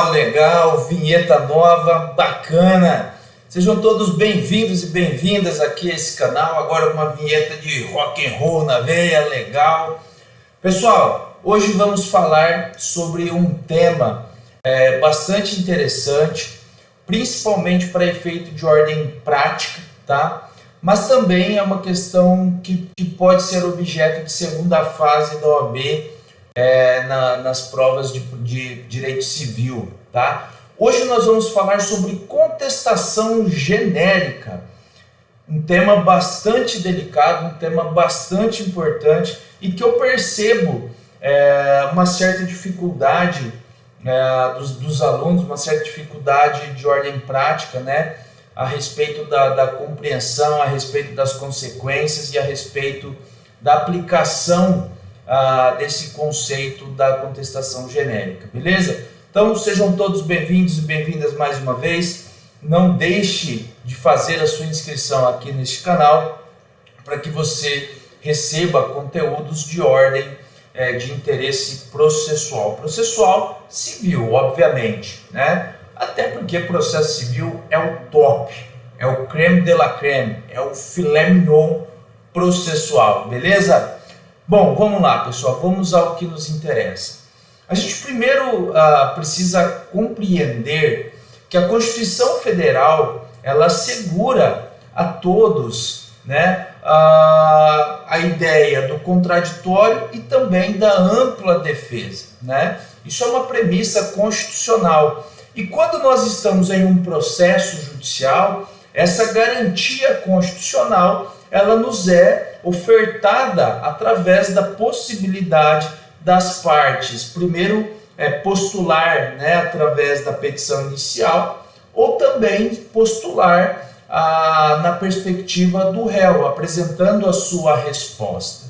Legal, legal, vinheta nova, bacana. Sejam todos bem-vindos e bem-vindas aqui a esse canal, agora com uma vinheta de rock and roll na veia, legal. Pessoal, hoje vamos falar sobre um tema bastante interessante, principalmente para efeito de ordem prática, tá? Mas também é uma questão que pode ser objeto de segunda fase da OAB nas provas de direito civil, tá? Hoje nós vamos falar sobre contestação genérica, um tema bastante delicado, um tema bastante importante e que eu percebo uma certa dificuldade dos alunos, uma certa dificuldade de ordem prática, né? A respeito da compreensão, a respeito das consequências e a respeito da aplicação desse conceito da contestação genérica, beleza? Então sejam todos bem-vindos e bem-vindas mais uma vez. Não deixe de fazer a sua inscrição aqui neste canal para que você receba conteúdos de ordem de interesse processual civil, obviamente, né? Até porque processo civil é o top, é o creme de la creme, é o filé mignon processual, beleza? Bom, vamos lá, pessoal, vamos ao que nos interessa. A gente primeiro precisa compreender que a Constituição Federal, ela assegura a todos, né, a ideia do contraditório e também da ampla defesa, né? Isso é uma premissa constitucional. E quando nós estamos em um processo judicial, essa garantia constitucional, ela nos é ofertada através da possibilidade das partes, primeiro postular, né, através da petição inicial, ou também postular na perspectiva do réu, apresentando a sua resposta.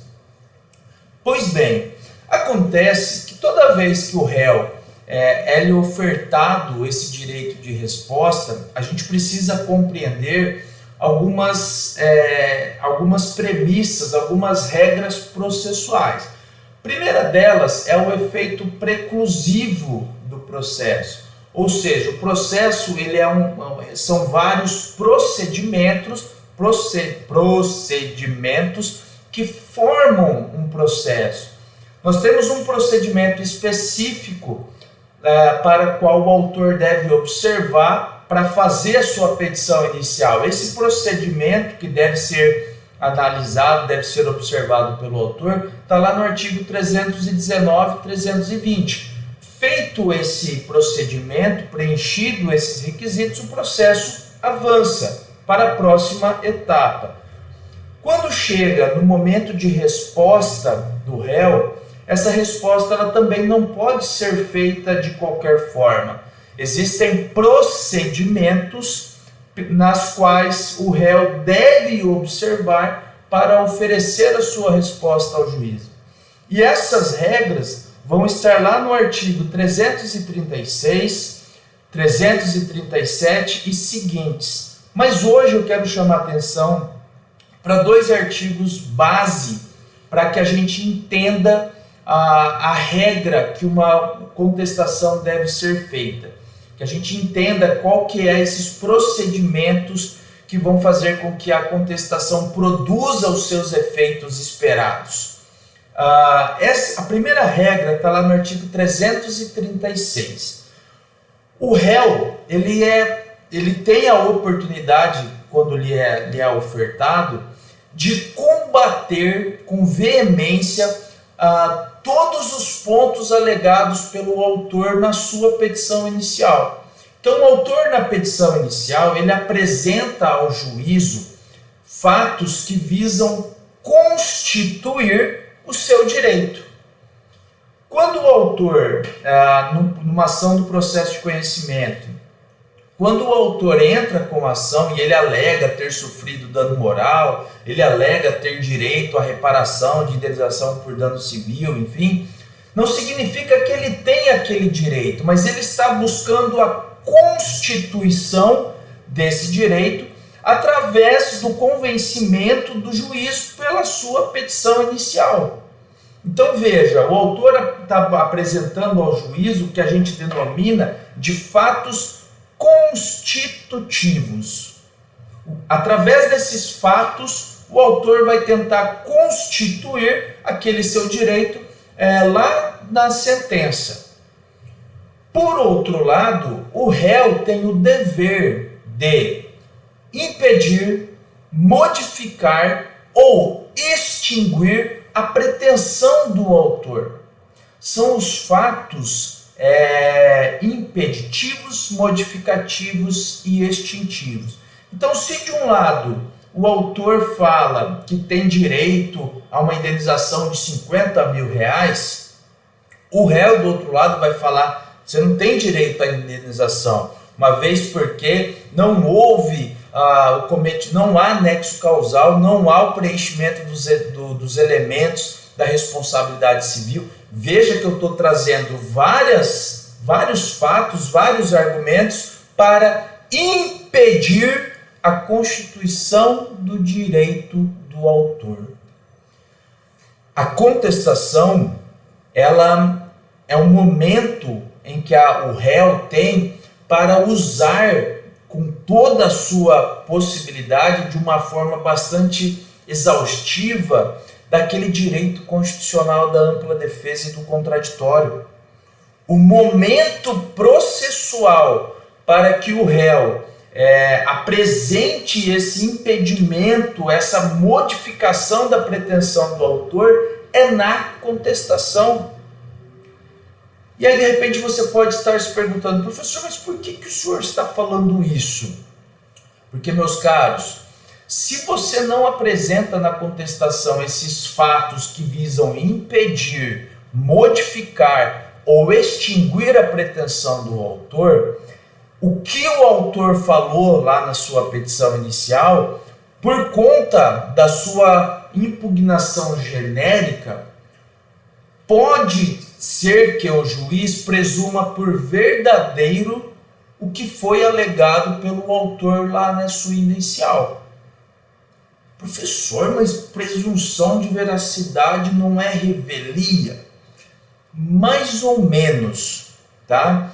Pois bem, acontece que toda vez que o réu é lhe ofertado esse direito de resposta, a gente precisa compreender algumas premissas, algumas regras processuais. A primeira delas é o efeito preclusivo do processo, ou seja, o processo são vários procedimentos que formam um processo. Nós temos um procedimento específico para o qual o autor deve observar para fazer a sua petição inicial. Esse procedimento que deve ser analisado, deve ser observado pelo autor, está lá no artigo 319 e 320. Feito esse procedimento, preenchido esses requisitos, o processo avança para a próxima etapa. Quando chega no momento de resposta do réu, essa resposta ela também não pode ser feita de qualquer forma. Existem procedimentos nas quais o réu deve observar para oferecer a sua resposta ao juízo. E essas regras vão estar lá no artigo 336, 337 e seguintes. Mas hoje eu quero chamar a atenção para dois artigos base para que a gente entenda a regra que uma contestação deve ser feita, que a gente entenda qual que é esses procedimentos que vão fazer com que a contestação produza os seus efeitos esperados. A primeira regra está lá no artigo 336. O réu, ele tem a oportunidade, quando lhe é ofertado, de combater com veemência todos os pontos alegados pelo autor na sua petição inicial. Então, o autor na petição inicial, ele apresenta ao juízo fatos que visam constituir o seu direito. Quando o autor, numa ação do processo de conhecimento, quando o autor entra com a ação e ele alega ter sofrido dano moral, ele alega ter direito à reparação de indenização por dano civil, enfim, não significa que ele tem aquele direito, mas ele está buscando a constituição desse direito através do convencimento do juiz pela sua petição inicial. Então veja, o autor está apresentando ao juiz o que a gente denomina de fatos constitutivos. Através desses fatos, o autor vai tentar constituir aquele seu direito lá na sentença. Por outro lado, o réu tem o dever de impedir, modificar ou extinguir a pretensão do autor. São os fatos impeditivos, modificativos e extintivos. Então, se de um lado o autor fala que tem direito a uma indenização de 50 mil reais, o réu do outro lado vai falar: você não tem direito à indenização, uma vez porque não houve não há nexo causal, não há o preenchimento dos elementos da responsabilidade civil. Veja que eu estou trazendo vários fatos, vários argumentos para impedir a constituição do direito do autor. A contestação, ela é um momento em que o réu tem para usar com toda a sua possibilidade, de uma forma bastante exaustiva, daquele direito constitucional da ampla defesa e do contraditório. O momento processual para que o réu apresente esse impedimento, essa modificação da pretensão do autor é na contestação. E aí, de repente, você pode estar se perguntando: professor, mas por que o senhor está falando isso? Porque, meus caros, se você não apresenta na contestação esses fatos que visam impedir, modificar ou extinguir a pretensão do autor, o que o autor falou lá na sua petição inicial, por conta da sua impugnação genérica, pode ser que o juiz presuma por verdadeiro o que foi alegado pelo autor lá na sua inicial. Professor, mas presunção de veracidade não é revelia? Mais ou menos, tá?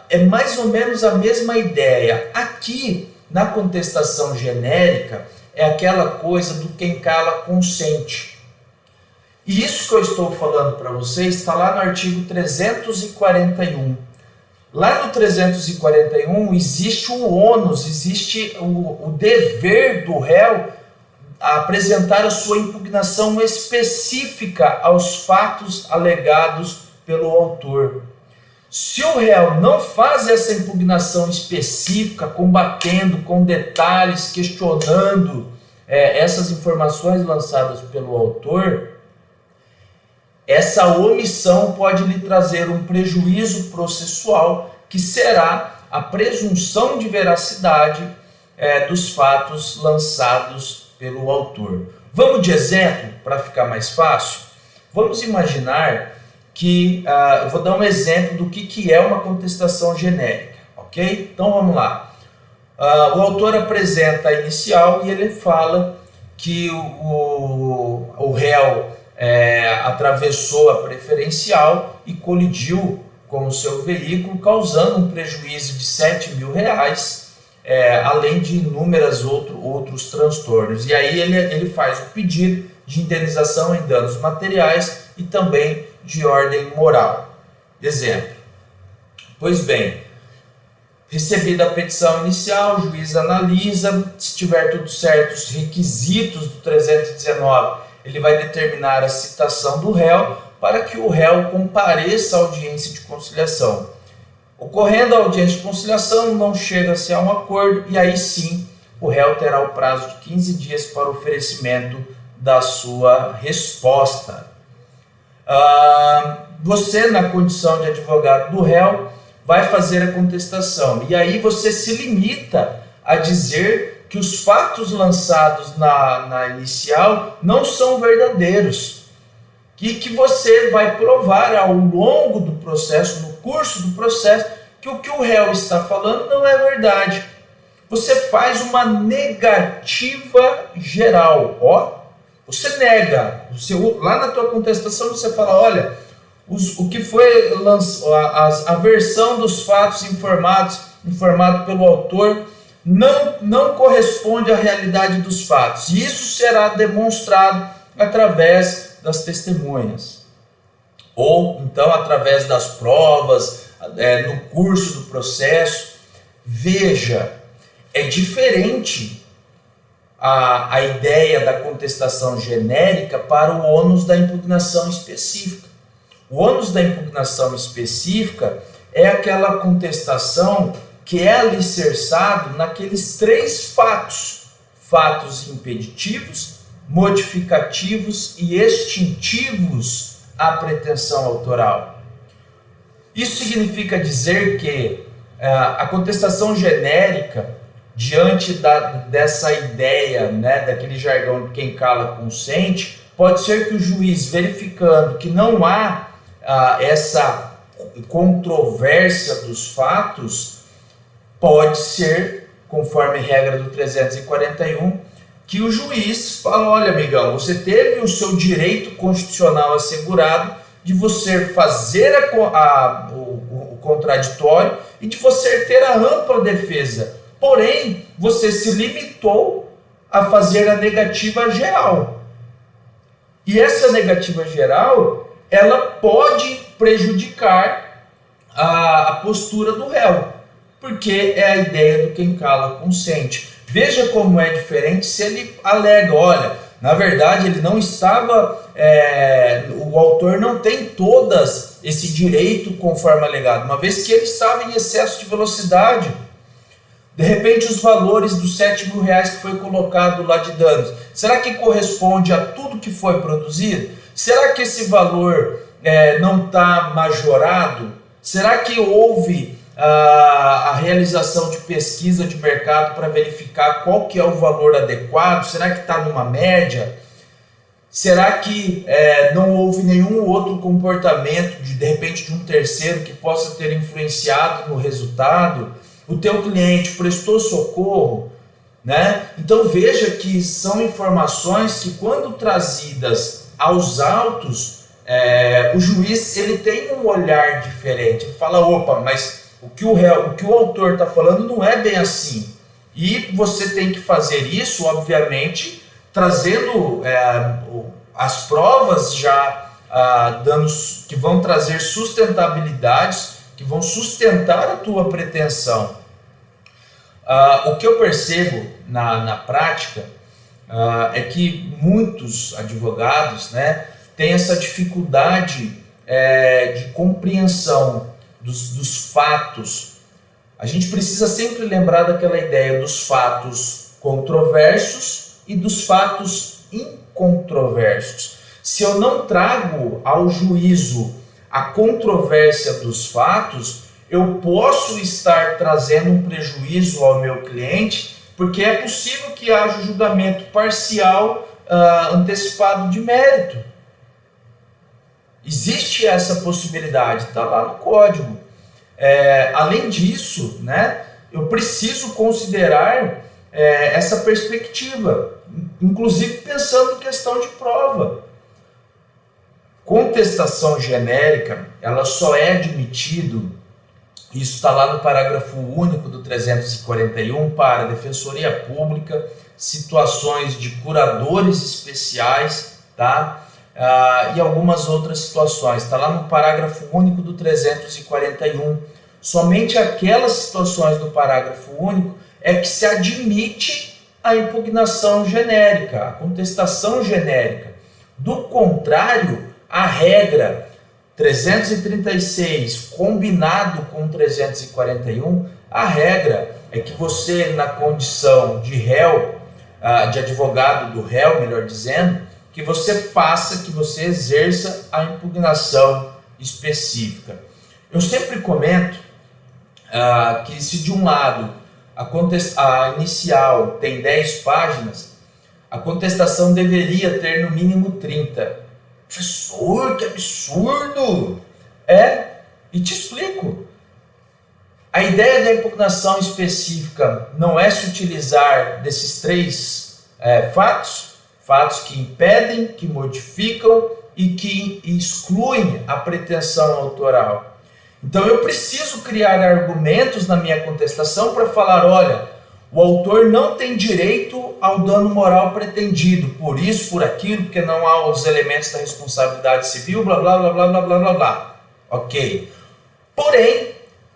É mais ou menos a mesma ideia. Aqui, na contestação genérica, é aquela coisa do quem cala consente. E isso que eu estou falando para vocês está lá no artigo 341. Lá no 341 existe o ônus, existe o dever do réu a apresentar a sua impugnação específica aos fatos alegados pelo autor. Se o réu não faz essa impugnação específica, combatendo com detalhes, questionando essas informações lançadas pelo autor, essa omissão pode lhe trazer um prejuízo processual, que será a presunção de veracidade dos fatos lançados pelo autor. Vamos de exemplo, para ficar mais fácil? Vamos imaginar que, eu vou dar um exemplo do que é uma contestação genérica, ok? Então vamos lá. O autor apresenta a inicial e ele fala que o réu atravessou a preferencial e colidiu com o seu veículo, causando um prejuízo de 7 mil reais, além de inúmeros outros transtornos. E aí ele faz o pedido de indenização em danos materiais e também de ordem moral. Exemplo. Pois bem, recebida a petição inicial, o juiz analisa, se tiver tudo certo, os requisitos do 319, ele vai determinar a citação do réu para que o réu compareça à audiência de conciliação. Ocorrendo a audiência de conciliação, não chega-se a um acordo e aí sim o réu terá o prazo de 15 dias para o oferecimento da sua resposta. Você, na condição de advogado do réu, vai fazer a contestação e aí você se limita a dizer que os fatos lançados na inicial não são verdadeiros, que você vai provar ao longo do processo, no curso do processo, que o que o réu está falando não é verdade. Você faz uma negativa geral, Você nega, lá na tua contestação você fala, olha, o que foi a versão dos fatos informado pelo autor não corresponde à realidade dos fatos. E isso será demonstrado através das testemunhas, ou então através das provas, no curso do processo. Veja, é diferente a ideia da contestação genérica para o ônus da impugnação específica. O ônus da impugnação específica é aquela contestação que é alicerçado naqueles 3 fatos: fatos impeditivos, modificativos e extintivos à pretensão autoral. Isso significa dizer que a contestação genérica, diante dessa ideia, daquele jargão de quem cala consente, pode ser que o juiz, verificando que não há essa controvérsia dos fatos, pode ser, conforme regra do 341, que o juiz fala, olha, amigão, você teve o seu direito constitucional assegurado de você fazer o contraditório e de você ter a ampla defesa. Porém, você se limitou a fazer a negativa geral. E essa negativa geral, ela pode prejudicar a postura do réu, porque é a ideia do quem cala consente. Veja como é diferente se ele alega, olha, na verdade ele não estava, o autor não tem todas esse direito conforme alegado, uma vez que ele estava em excesso de velocidade. De repente os valores dos 7 mil reais que foi colocado lá de danos, será que corresponde a tudo que foi produzido? Será que esse valor não está majorado? Será que houve a realização de pesquisa de mercado para verificar qual que é o valor adequado? Será que está numa média? Será que não houve nenhum outro comportamento, de repente, de um terceiro que possa ter influenciado no resultado? O teu cliente prestou socorro, né? Então veja que são informações que, quando trazidas aos autos, o juiz ele tem um olhar diferente. Ele fala, opa, mas o que o autor está falando não é bem assim. E você tem que fazer isso, obviamente, trazendo as provas já que vão trazer sustentabilidades, que vão sustentar a tua pretensão. O que eu percebo na prática é que muitos advogados, têm essa dificuldade de compreensão dos fatos. A gente precisa sempre lembrar daquela ideia dos fatos controversos e dos fatos incontroversos. Se eu não trago ao juízo a controvérsia dos fatos, eu posso estar trazendo um prejuízo ao meu cliente, porque é possível que haja julgamento parcial antecipado de mérito. Existe essa possibilidade, está lá no código. Além disso, eu preciso considerar essa perspectiva, inclusive pensando em questão de prova. Contestação genérica, ela só é admitido, isso está lá no parágrafo único do 341, para a Defensoria Pública, situações de curadores especiais, e algumas outras situações. Está lá no parágrafo único do 341. Somente aquelas situações do parágrafo único é que se admite a impugnação genérica, a contestação genérica. Do contrário, a regra 336 combinado com 341, a regra é que você, na condição de réu, de advogado do réu, melhor dizendo, que você exerça a impugnação específica. Eu sempre comento que se de um lado a inicial tem 10 páginas, a contestação deveria ter no mínimo 30. Professor, que absurdo! E te explico. A ideia da impugnação específica não é se utilizar desses 3 fatos: fatos que impedem, que modificam e que excluem a pretensão autoral. Então eu preciso criar argumentos na minha contestação para falar, olha, o autor não tem direito ao dano moral pretendido, por isso, por aquilo, porque não há os elementos da responsabilidade civil, blá, blá, blá, blá, blá, blá, blá, blá. Ok. Porém,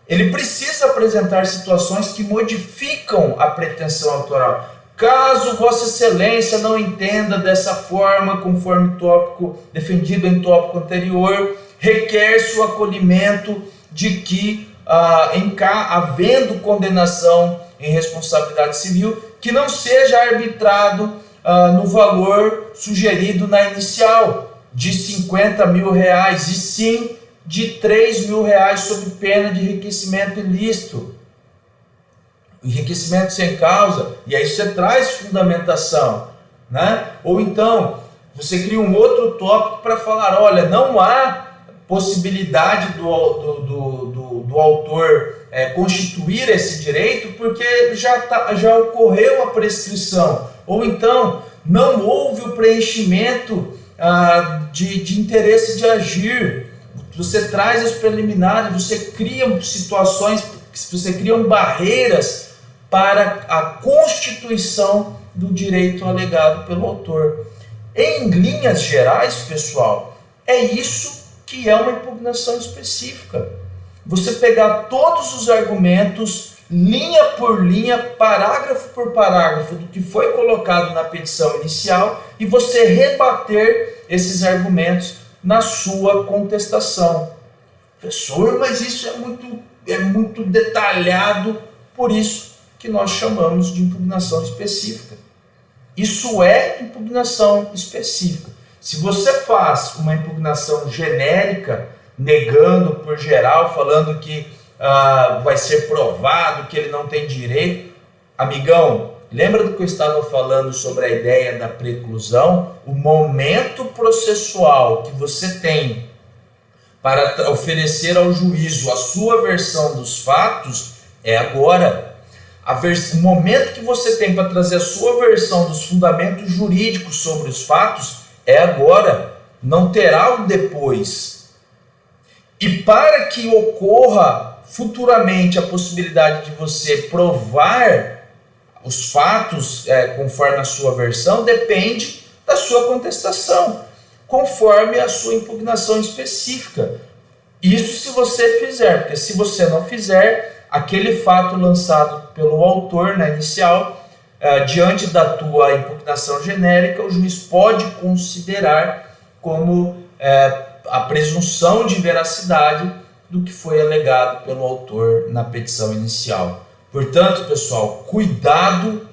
ele precisa apresentar situações que modificam a pretensão autoral. Caso Vossa Excelência não entenda dessa forma, conforme tópico defendido em tópico anterior, requer-se o acolhimento de que, havendo condenação em responsabilidade civil, que não seja arbitrado no valor sugerido na inicial, de R$50 mil, e sim de R$3 mil sob pena de enriquecimento ilícito. Enriquecimento sem causa, e aí você traz fundamentação, né? Ou então, você cria um outro tópico para falar, olha, não há possibilidade do autor constituir esse direito porque já ocorreu a prescrição, ou então não houve o preenchimento de interesse de agir. Você traz as preliminares, você cria situações, você cria barreiras para a constituição do direito alegado pelo autor. Em linhas gerais, pessoal, é isso que é uma impugnação específica. Você pegar todos os argumentos, linha por linha, parágrafo por parágrafo, do que foi colocado na petição inicial e você rebater esses argumentos na sua contestação. Professor, mas isso é muito detalhado, por isso que nós chamamos de impugnação específica. Isso é impugnação específica. Se você faz uma impugnação genérica, negando por geral, falando que vai ser provado que ele não tem direito, amigão, lembra do que eu estava falando sobre a ideia da preclusão? O momento processual que você tem para oferecer ao juízo a sua versão dos fatos é agora. O momento que você tem para trazer a sua versão dos fundamentos jurídicos sobre os fatos é agora, não terá o depois. E para que ocorra futuramente a possibilidade de você provar os fatos conforme a sua versão, depende da sua contestação, conforme a sua impugnação específica. Isso se você fizer, porque se você não fizer, aquele fato lançado pelo autor na inicial, diante da tua impugnação genérica, o juiz pode considerar como a presunção de veracidade do que foi alegado pelo autor na petição inicial. Portanto, pessoal, cuidado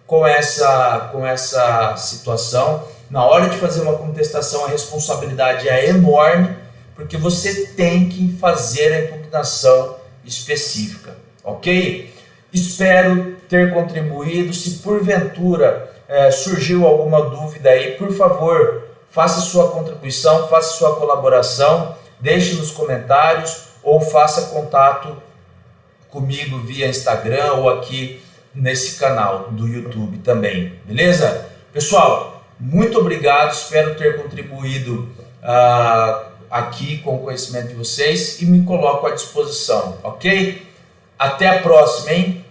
com essa situação. Na hora de fazer uma contestação, a responsabilidade é enorme, porque você tem que fazer a impugnação específica, ok? Espero ter contribuído. Se porventura surgiu alguma dúvida aí, por favor, faça sua contribuição, faça sua colaboração, deixe nos comentários ou faça contato comigo via Instagram ou aqui nesse canal do YouTube também, beleza? Pessoal, muito obrigado, espero ter contribuído aqui com o conhecimento de vocês e me coloco à disposição, ok? Até a próxima, hein?